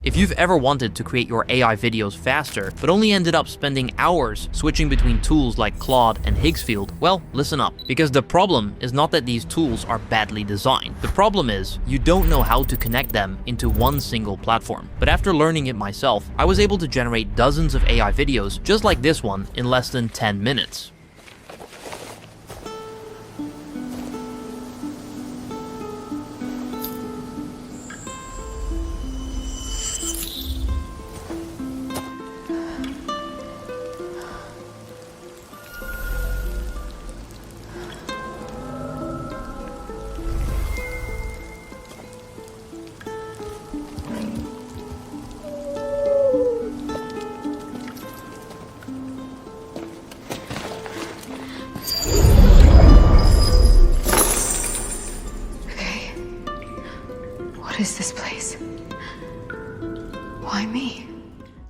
If you've ever wanted to create your AI videos faster, but only ended up spending hours switching between tools like Claude and Higgsfield, well, listen up. Because the problem is not that these tools are badly designed. The problem is, you don't know how to connect them into one single platform. But after learning it myself, I was able to generate dozens of AI videos just like this one in less than 10 minutes. What is this place? Why me?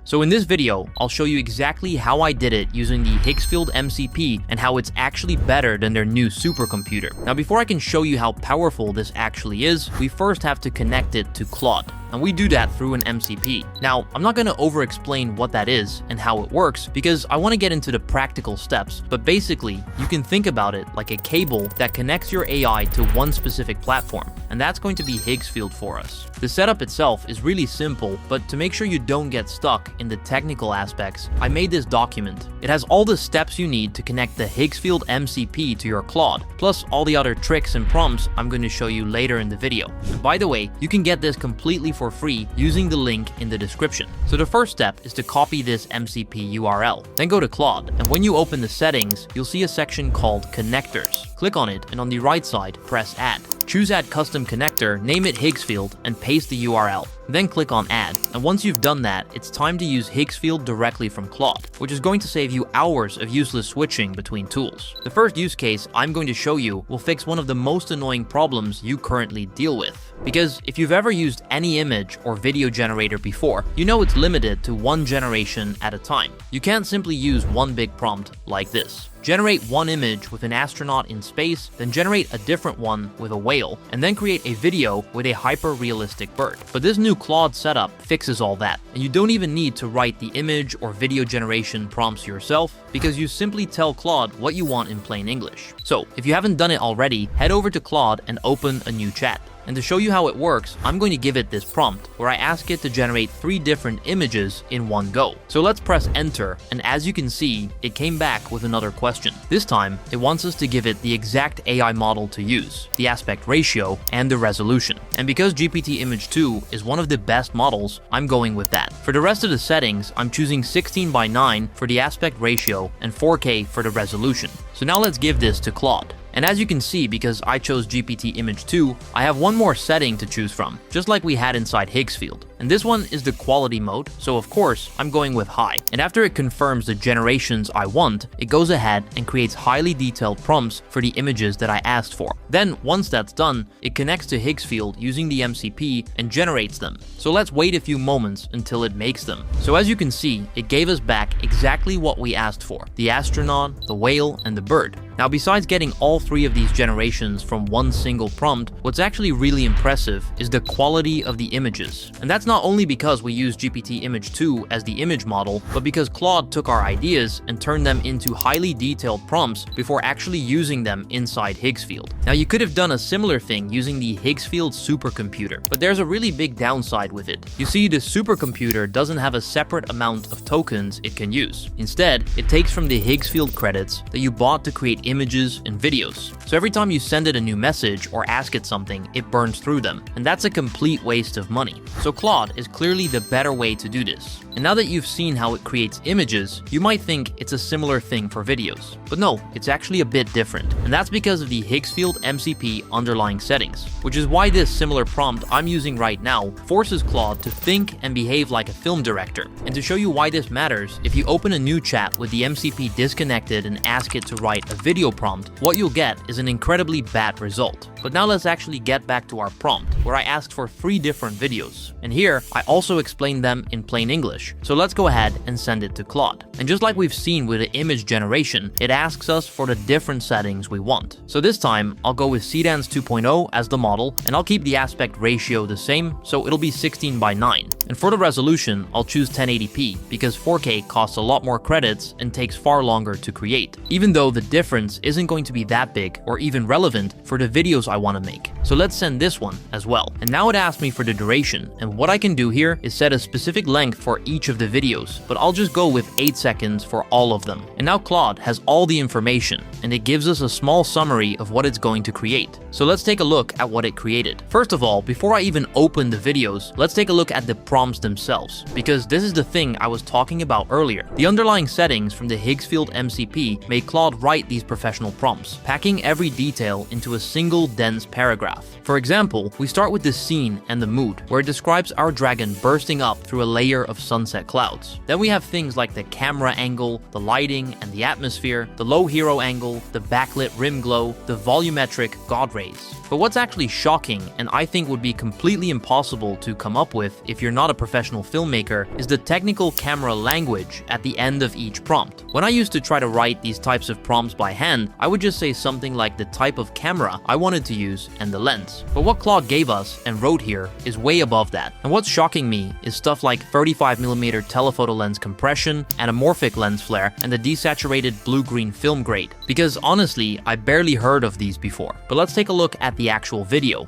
So in this video, I'll show you exactly how I did it using the Higgsfield MCP and how it's actually better than their new supercomputer. Now before I can show you how powerful this actually is, we first have to connect it to Claude. And we do that through an MCP. Now, I'm not going to over-explain what that is and how it works because I want to get into the practical steps, but basically, you can think about it like a cable that connects your AI to one specific platform, and that's going to be Higgsfield for us. The setup itself is really simple, but to make sure you don't get stuck in the technical aspects, I made this document. It has all the steps you need to connect the Higgsfield MCP to your Claude, plus all the other tricks and prompts I'm going to show you later in the video. And by the way, you can get this completely for free using the link in the description. So the first step is to copy this MCP URL, then go to Claude, and when you open the settings, you'll see a section called Connectors. Click on it, and on the right side, press Add. Choose Add Custom Connector, name it Higgsfield, and paste the URL. Then click on Add, and once you've done that, it's time to use Higgsfield directly from Claude, which is going to save you hours of useless switching between tools. The first use case I'm going to show you will fix one of the most annoying problems you currently deal with. Because if you've ever used any image or video generator before, you know it's limited to one generation at a time. You can't simply use one big prompt like this. Generate one image with an astronaut in space, then generate a different one with a whale, and then create a video with a hyper-realistic bird. But this new Claude setup fixes all that, and you don't even need to write the image or video generation prompts yourself, because you simply tell Claude what you want in plain English. So, if you haven't done it already, head over to Claude and open a new chat. And to show you how it works, I'm going to give it this prompt, where I ask it to generate 3 different images in one go. So let's press enter, and as you can see, it came back with another question. This time, it wants us to give it the exact AI model to use, the aspect ratio, and the resolution. And because GPT Image 2 is one of the best models, I'm going with that. For the rest of the settings, I'm choosing 16:9 for the aspect ratio and 4K for the resolution. So now let's give this to Claude. And as you can see, because I chose GPT Image 2, I have one more setting to choose from, just like we had inside Higgsfield. And this one is the quality mode, so of course, I'm going with high. And after it confirms the generations I want, it goes ahead and creates highly detailed prompts for the images that I asked for. Then, once that's done, it connects to Higgsfield using the MCP and generates them. So let's wait a few moments until it makes them. So as you can see, it gave us back exactly what we asked for: the astronaut, the whale, and the bird. Now, besides getting all 3 of these generations from one single prompt, what's actually really impressive is the quality of the images. And that's not only because we use GPT Image 2 as the image model, but because Claude took our ideas and turned them into highly detailed prompts before actually using them inside Higgsfield. Now, you could have done a similar thing using the Higgsfield supercomputer, but there's a really big downside with it. You see, the supercomputer doesn't have a separate amount of tokens it can use. Instead, it takes from the Higgsfield credits that you bought to create images and videos. So every time you send it a new message or ask it something, it burns through them. And that's a complete waste of money. So Claude is clearly the better way to do this. And now that you've seen how it creates images, you might think it's a similar thing for videos. But no, it's actually a bit different. And that's because of the Higgsfield MCP underlying settings, which is why this similar prompt I'm using right now forces Claude to think and behave like a film director. And to show you why this matters, if you open a new chat with the MCP disconnected and ask it to write a video prompt, what you'll get is an incredibly bad result. But now let's actually get back to our prompt, where I asked for 3 different videos. And here, I also explained them in plain English. image. So let's go ahead and send it to Claude. And just like we've seen with the image generation, it asks us for the different settings we want. So this time, I'll go with Seedance 2.0 as the model, and I'll keep the aspect ratio the same, so it'll be 16:9. And for the resolution, I'll choose 1080p, because 4K costs a lot more credits and takes far longer to create, even though the difference isn't going to be that big or even relevant for the videos I want to make. So let's send this one as well. And now it asks me for the duration, and what I can do here is set a specific length for each of the videos, but I'll just go with 8 seconds for all of them. And now Claude has all the information, and it gives us a small summary of what it's going to create. So let's take a look at what it created. First of all, before I even open the videos, let's take a look at the prompts themselves, because this is the thing I was talking about earlier. The underlying settings from the Higgsfield MCP made Claude write these professional prompts, packing every detail into a single dense paragraph. For example, we start with the scene and the mood, where it describes our dragon bursting up through a layer of sunset clouds. Then we have things like the camera angle, the lighting and the atmosphere, the low hero angle, the backlit rim glow, the volumetric god rays. But what's actually shocking, and I think would be completely impossible to come up with if you're not a professional filmmaker, is the technical camera language at the end of each prompt. When I used to try to write these types of prompts by hand, I would just say something like the type of camera I wanted to use and the lens. But what Claude gave us and wrote here is way above that. And what's shocking me is stuff like 35mm telephoto lens compression, anamorphic lens flare, and the desaturated blue-green film grade. Because honestly, I barely heard of these before. But let's take a look at the actual video.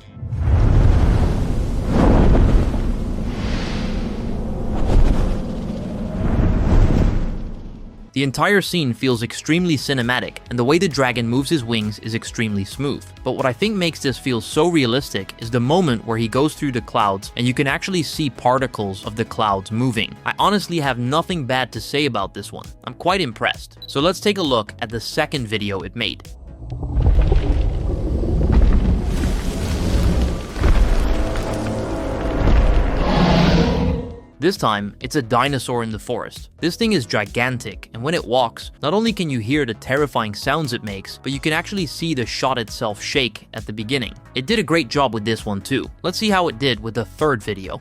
The entire scene feels extremely cinematic, and the way the dragon moves his wings is extremely smooth. But what I think makes this feel so realistic is the moment where he goes through the clouds and you can actually see particles of the clouds moving. I honestly have nothing bad to say about this one. I'm quite impressed. So let's take a look at the second video it made. This time, it's a dinosaur in the forest. This thing is gigantic, and when it walks, not only can you hear the terrifying sounds it makes, but you can actually see the shot itself shake at the beginning. It did a great job with this one too. Let's see how it did with the third video.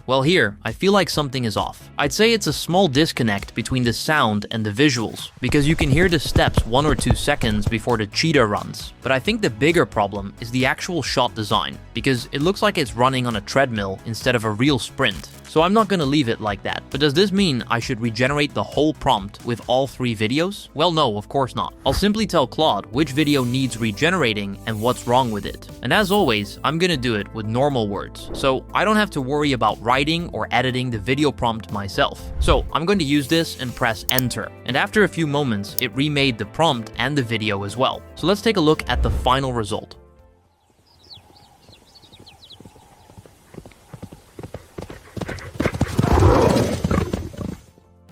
Well, here, I feel like something is off. I'd say it's a small disconnect between the sound and the visuals, because you can hear the steps 1 or 2 seconds before the cheetah runs. But I think the bigger problem is the actual shot design, because it looks like it's running on a treadmill instead of a real sprint. So I'm not gonna leave it like that. But does this mean I should regenerate the whole prompt with all 3 videos? Well, no, of course not. I'll simply tell Claude which video needs regenerating and what's wrong with it. And as always, I'm gonna do it with normal words, so I don't have to worry about writing or editing the video prompt myself. So I'm going to use this and press enter. And after a few moments, it remade the prompt and the video as well. So let's take a look at the final result.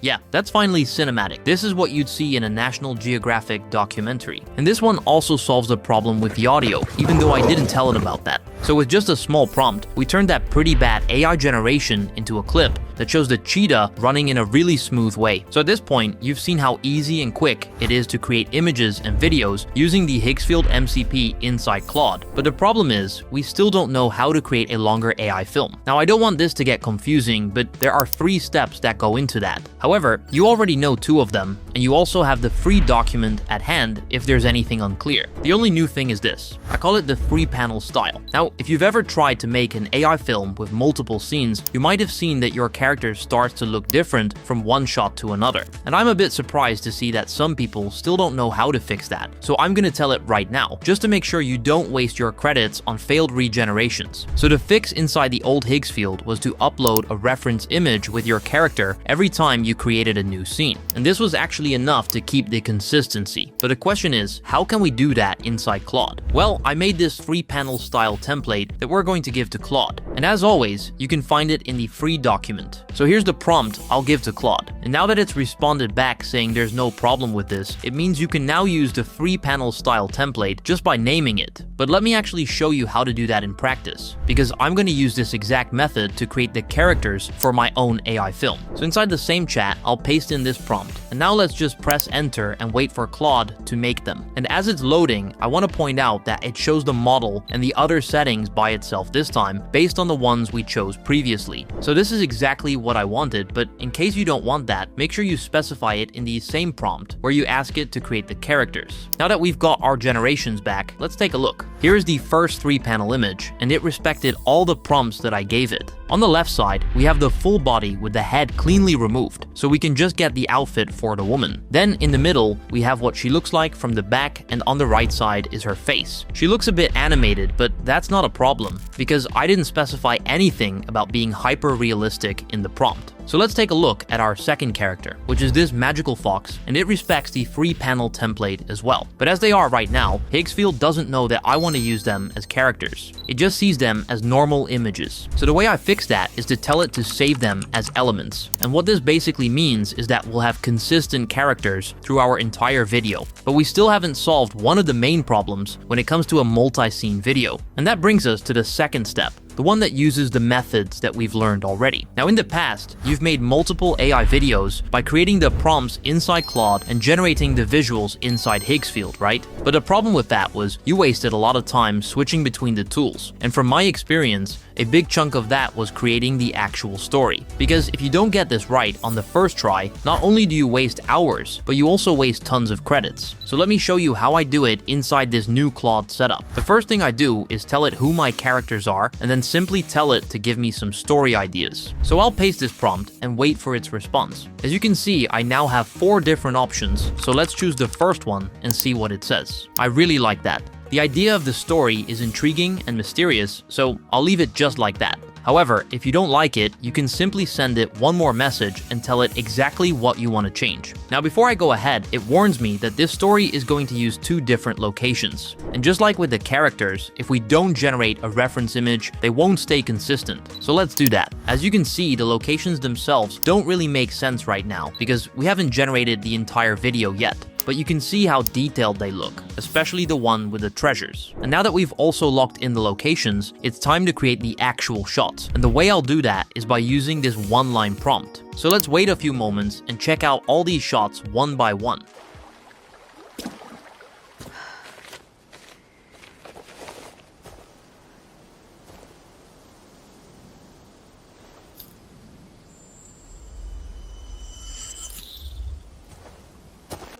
Yeah, that's finally cinematic. This is what you'd see in a National Geographic documentary. And this one also solves the problem with the audio, even though I didn't tell it about that. So with just a small prompt, we turned that pretty bad AI generation into a clip that shows the cheetah running in a really smooth way. So at this point, you've seen how easy and quick it is to create images and videos using the Higgsfield MCP inside Claude. But the problem is, we still don't know how to create a longer AI film. Now, I don't want this to get confusing, but there are 3 steps that go into that. However, you already know 2 of them, and you also have the free document at hand if there's anything unclear. The only new thing is this. I call it the 3-panel style. Now, if you've ever tried to make an AI film with multiple scenes, you might have seen that your character starts to look different from one shot to another. And I'm a bit surprised to see that some people still don't know how to fix that. So I'm gonna tell it right now, just to make sure you don't waste your credits on failed regenerations. So the fix inside the old Higgsfield was to upload a reference image with your character every time you created a new scene. And this was actually enough to keep the consistency. But the question is, how can we do that inside Claude? Well, I made this 3-panel style template that we're going to give to Claude. And as always, you can find it in the free document. So here's the prompt I'll give to Claude. And now that it's responded back saying there's no problem with this, it means you can now use the 3-panel style template just by naming it. But let me actually show you how to do that in practice, because I'm going to use this exact method to create the characters for my own AI film. So inside the same chat, I'll paste in this prompt. And now let's just press enter and wait for Claude to make them. And as it's loading, I want to point out that it shows the model and the other settings by itself this time, based on the ones we chose previously. So this is exactly what I wanted, but in case you don't want that, make sure you specify it in the same prompt where you ask it to create the characters. Now that we've got our generations back, let's take a look. Here is the first 3-panel image, and it respected all the prompts that I gave it. On the left side, we have the full body with the head cleanly removed, so we can just get the outfit for the woman. Then in the middle, we have what she looks like from the back, and on the right side is her face. She looks a bit animated, but that's not a problem, because I didn't specify anything about being hyper-realistic in the prompt. So let's take a look at our second character, which is this magical fox, and it respects the 3-panel template as well. But as they are right now, Higgsfield doesn't know that I want to use them as characters. It just sees them as normal images. So the way I fix that is to tell it to save them as elements. And what this basically means is that we'll have consistent characters through our entire video. But we still haven't solved one of the main problems when it comes to a multi-scene video. And that brings us to the second step, the one that uses the methods that we've learned already. Now in the past, you've made multiple AI videos by creating the prompts inside Claude and generating the visuals inside Higgsfield, right? But the problem with that was you wasted a lot of time switching between the tools. And from my experience, a big chunk of that was creating the actual story. Because if you don't get this right on the first try, not only do you waste hours, but you also waste tons of credits. So let me show you how I do it inside this new Claude setup. The first thing I do is tell it who my characters are, and then simply tell it to give me some story ideas. So I'll paste this prompt and wait for its response. As you can see, I now have 4 different options, so let's choose the first one and see what it says. I really like that. The idea of the story is intriguing and mysterious, so I'll leave it just like that. However, if you don't like it, you can simply send it one more message and tell it exactly what you want to change. Now before I go ahead, it warns me that this story is going to use 2 different locations. And just like with the characters, if we don't generate a reference image, they won't stay consistent. So let's do that. As you can see, the locations themselves don't really make sense right now because we haven't generated the entire video yet. But you can see how detailed they look, especially the one with the treasures. And now that we've also locked in the locations, it's time to create the actual shots. And the way I'll do that is by using this one-line prompt. So let's wait a few moments and check out all these shots one by one.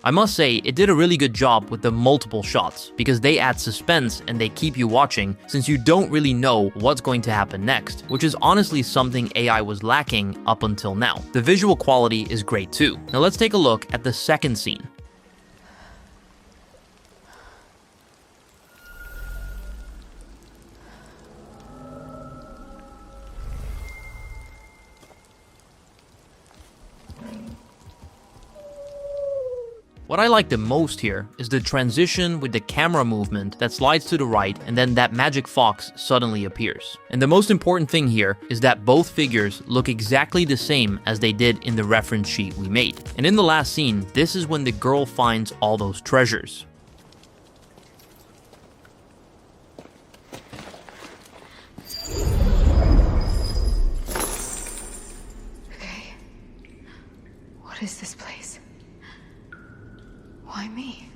I must say, it did a really good job with the multiple shots, because they add suspense and they keep you watching since you don't really know what's going to happen next, which is honestly something AI was lacking up until now. The visual quality is great too. Now let's take a look at the second scene. What I like the most here is the transition with the camera movement that slides to the right and then that magic fox suddenly appears. And the most important thing here is that both figures look exactly the same as they did in the reference sheet we made. And in the last scene, this is when the girl finds all those treasures. Okay. What is this place? Why me?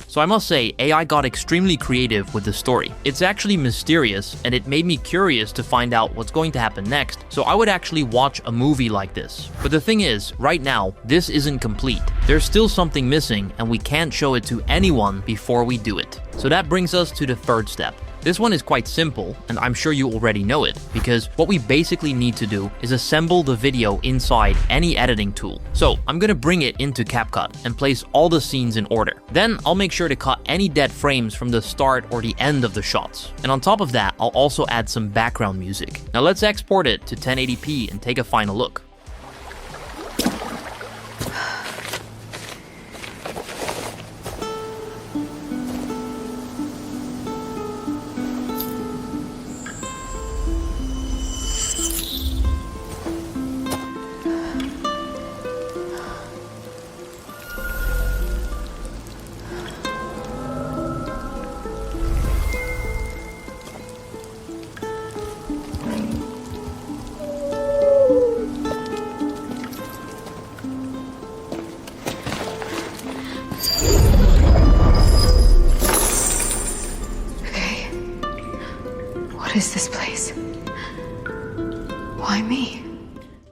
So I must say, AI got extremely creative with the story. It's actually mysterious, and it made me curious to find out what's going to happen next, so I would actually watch a movie like this. But the thing is, right now, this isn't complete. There's still something missing, and we can't show it to anyone before we do it. So that brings us to the third step. This one is quite simple, and I'm sure you already know it, because what we basically need to do is assemble the video inside any editing tool. So I'm gonna bring it into CapCut and place all the scenes in order. Then I'll make sure to cut any dead frames from the start or the end of the shots. And on top of that, I'll also add some background music. Now let's export it to 1080p and take a final look. What is this place? Why me?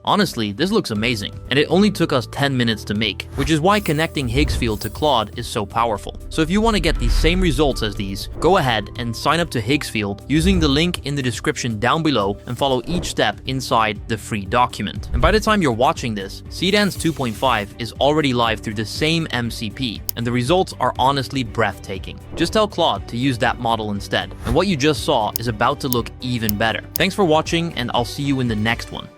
Honestly, this looks amazing, and it only took us 10 minutes to make, which is why connecting Higgsfield to Claude is so powerful. So if you want to get the same results as these, go ahead and sign up to Higgsfield using the link in the description down below and follow each step inside the free document. And by the time you're watching this, Seedance 2.5 is already live through the same MCP, and the results are honestly breathtaking. Just tell Claude to use that model instead, and what you just saw is about to look even better. Thanks for watching, and I'll see you in the next one.